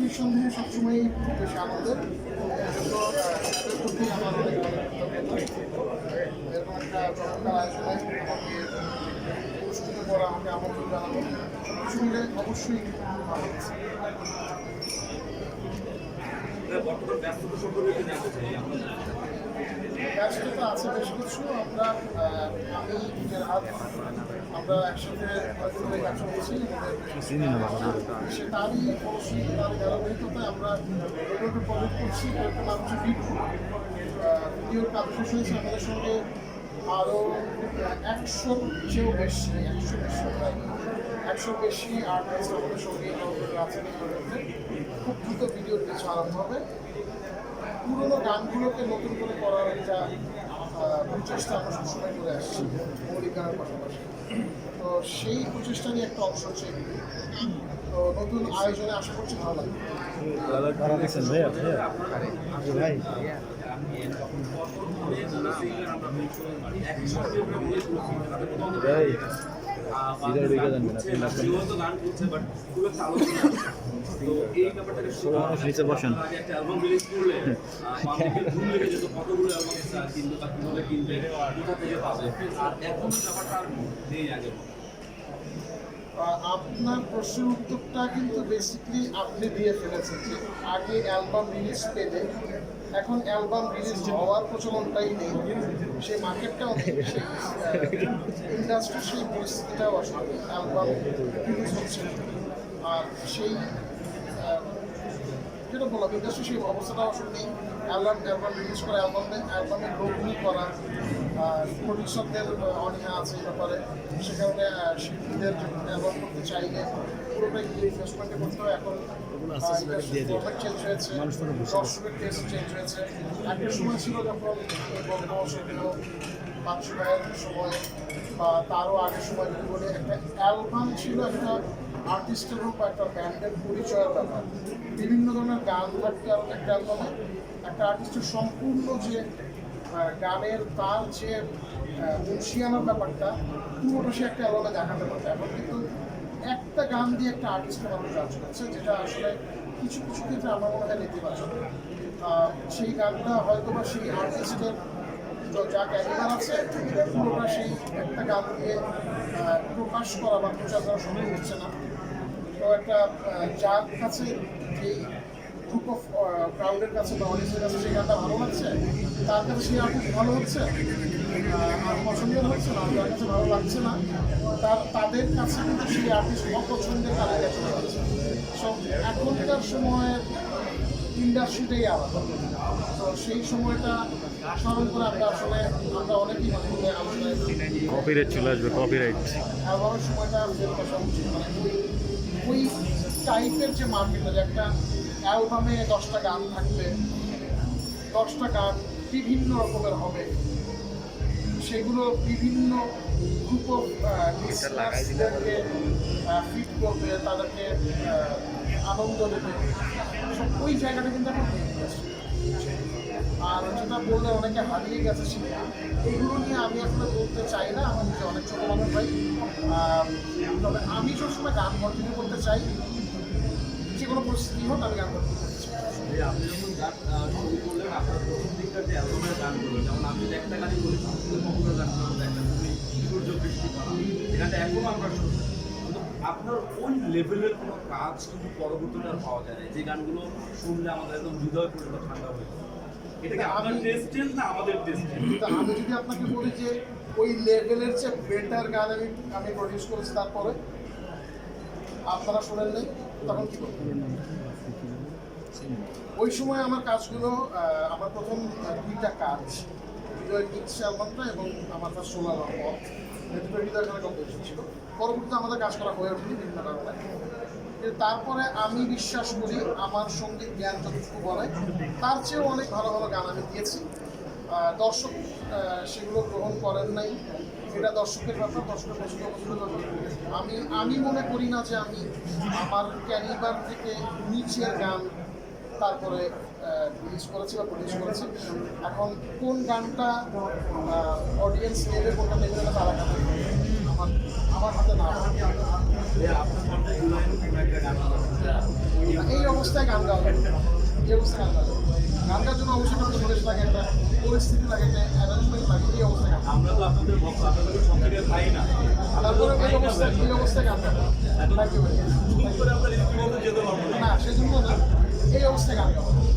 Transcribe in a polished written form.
নিঃসন্দেহে সবসময় খুব বেশি আনন্দের এজন্য তাদের প্রতি আমার অনেক অনেক কৃতজ্ঞতা। এরকম একটা চমৎকার আয়োজনে আমাকে পুরস্কৃত করা, আমাকে আমন্ত্রণ জানানো কিছু মিলে অবশ্যই ভালো লাগছে। ব্যস্ততা আছে বেশ কিছু। আমি নিজের হাত আমরা একসাথে ধরে কাজ করছি, সে তারই অবশ্যই তার ধারাবাহিকতায় আমরা এগুলোকে প্রজেক্ট করছি। এরকম নাম হচ্ছে ভিডিওর কাজ শেষ হয়েছে আমাদের সঙ্গে আরও 100-র চেয়েও বেশি 100 বেশি আর্টিস্ট আমাদের সঙ্গে আছে। খুব দ্রুত ভিডিওর কিছু আরম্ভ হবে। পুরোনো গানগুলোকে নতুন করে করার একটা প্রচেষ্টা আমরা সবসময় করে আসছি মৌলিক গানের পাশাপাশি। তো সেই প্রচেষ্টা নিয়ে একটা অংশ হচ্ছে তো নতুন আয়োজনে আশা করছি ভালো লাগবে। আপনার প্রশ্নের উত্তরটা কিন্তু বেসিক্যালি আপনি দিয়ে ফেলেছেন যে আগে অ্যালবাম রিলিজ পেলে এখন অ্যালবাম রিলিজ হওয়ার প্রচলনটাই নেই, সেই মার্কেটটাও নেই, সেই ইন্ডাস্ট্রির সেই পরিস্থিতিটাও আসলে অ্যালবাম রিলিজ হচ্ছে আর সেই যেটা বললাম ইন্ডাস্ট্রি সেই অবস্থাটাও আসলে নেই। অ্যালবাম রিলিজ করা, অ্যালবামের লোকগুলি করা, প্রডিউসারদের অনীহা আছে এই ব্যাপারে। সেখানে শিল্পীদের অ্যালবাম করতে চাইলে পুরোটাই ইনভেস্টমেন্টে করতে হয়। এখন চেঞ্জ হয়েছে, দর্শকের টেস্ট চেঞ্জ হয়েছে। একটা সময় ছিল যখন বাদশা ভাইয়ের সময় বা তারও আগের সময় বলে একটা অ্যালবাম ছিল একটা আর্টিস্টের হোক বা একটা ব্যান্ডের পরিচয়ের ব্যাপার। বিভিন্ন ধরনের গান থাকতে একটা অ্যালবামে একটা আর্টিস্টের সম্পূর্ণ যে গানের তার যে মুন্সিয়ানার ব্যাপারটা পুরোটা সে একটা অ্যালবামে দেখাতে পারবে। এখন কিন্তু একটা গান দিয়ে একটা আর্টিস্টকে মানুষ জাজ করছে, যেটা আসলে কিছু কিছু ক্ষেত্রে আমার মনে হয় নেতিবাচক। সেই গানটা হয়তো বা সেই আর্টিস্টের যা ক্যারিয়ার আছে পুরোটা সেই একটা গান দিয়ে প্রকাশ করা বা প্রচার করা সম্ভব হচ্ছে না। তো একটা যার কাছে এই গ্রুপ অফ ক্রাউডের কাছে বা অডিয়েন্সের কাছে সেই গানটা ভালো লাগছে, তার কাছে সেই আর্টিস্ট ভালো হচ্ছে আর পছন্দের হচ্ছে না, যার কাছে ভালো লাগছে না তাদের কাছে কিন্তু সেই আর্টিস্ট অপছন্দের তালিকা চলে যাচ্ছে। সব এখনকার সময়ের ইন্ডাস্ট্রিটাই আলাদা। তো সেই সময়টা স্মরণ করে আমরা অনেকেই মানে আলোচনায় কপিরাইট চলে আসবে, কপিরাইট অ্যালবামের সময়টা বের করা উচিত। মানে ওই টাইপের যে মার্কেটে একটা অ্যালবামে 10টা গান থাকবে, 10টা গান বিভিন্ন রকমের হবে, সেগুলো বিভিন্ন গ্রুপ অফ লিসনার্সদেরকে ফিট করবে, তাদেরকে আনন্দ দেবে, ওই জায়গাটা কিন্তু এখন হয়ে গেছে। আর যেটা বললে অনেকে হারিয়ে গেছে সেটা এগুলো নিয়ে আমি আসলে বলতে চাই না। আমি নিজে অনেক ছোটো মানুষ ভাই, তবে আমি সবসময় গান কন্টিনিউ করতে চাই, যে কোনো পরিস্থিতি হোক আমি গান কন্টিনিউ করতে চাই। আপনি যখন গান শুরু করলেন আপনার প্রথম দিককার যে অ্যালবামের গানগুলো, যেমন আমি একটা গানই বলি পপুলার গান একটা খুবই সূর্য বৃষ্টি করা, এখানটা এখনও আমরা শুনি, কিন্তু আপনার ওই লেভেলের কোনো কাজ কিন্তু পরবর্তীতে আর পাওয়া যায় না। যে গানগুলো শুনলে আমাদের একদম হৃদয় পর্যন্ত ঠান্ডা হয়ে যায়। এটাকে আপনার টেস্টেন না আমাদের টেস্টেন? আমি যদি আপনাকে বলি যে ওই লেভেলের চেয়ে বেটার গান আমি প্রডিউস করেছি, তারপরে আপনারা শোনেন নাই, তখন কী করবেন? ওই সময় আমার কাজগুলো আমার প্রথম 2টা কাজ, হৃদয় গীতসে অ্যালবামটা এবং আমার কাছে সোলার পথ, দুটো হৃদয় গানের কম্পোজিশন ছিল। পরবর্তীতে আমাদের কাজ করা হয়ে ওঠেনি বিভিন্ন কারণে। তারপরে আমি বিশ্বাস করি আমার সঙ্গীত জ্ঞান যতটুকু বলে তার চেয়েও অনেক ভালো ভালো গান আমি দিয়েছি। দর্শক সেগুলো গ্রহণ করেন নাই, এটা দর্শকের ব্যাপার, দর্শকের পছন্দের ব্যাপার। আমি মনে করি না যে আমি আমার ক্যালিবার থেকে নিচের গান তারপরে রিলিজ করেছি বা প্রডিউস করেছি। এখন কোন গানটা অডিয়েন্স নেবে, কোনটা নেবে না তারা গান আমার হাতে না। এই অবস্থায় অবস্থায় গান গাওয়া যাবে না। এই অবস্থায় গান গাওয়া যাবে না। গান গাওয়ার জন্য অবশ্যই একটা পরিবেশ লাগে, একটা পরিস্থিতি লাগে, একটা অ্যারেঞ্জমেন্ট লাগে, এই অবস্থায় গান গাওয়া আমরা তো আপনাদের ভক্ত, আপনাদের সঙ্গীতের ভাই না। যাবে। তারপরে এই অবস্থায় গান গাওয়া যাবে। Thank you very much. শুরু করে আমরা রীতিমতো যেতে পারবো না। না, সেজন্য না, এই অবস্থায় গান গাওয়া যাবে।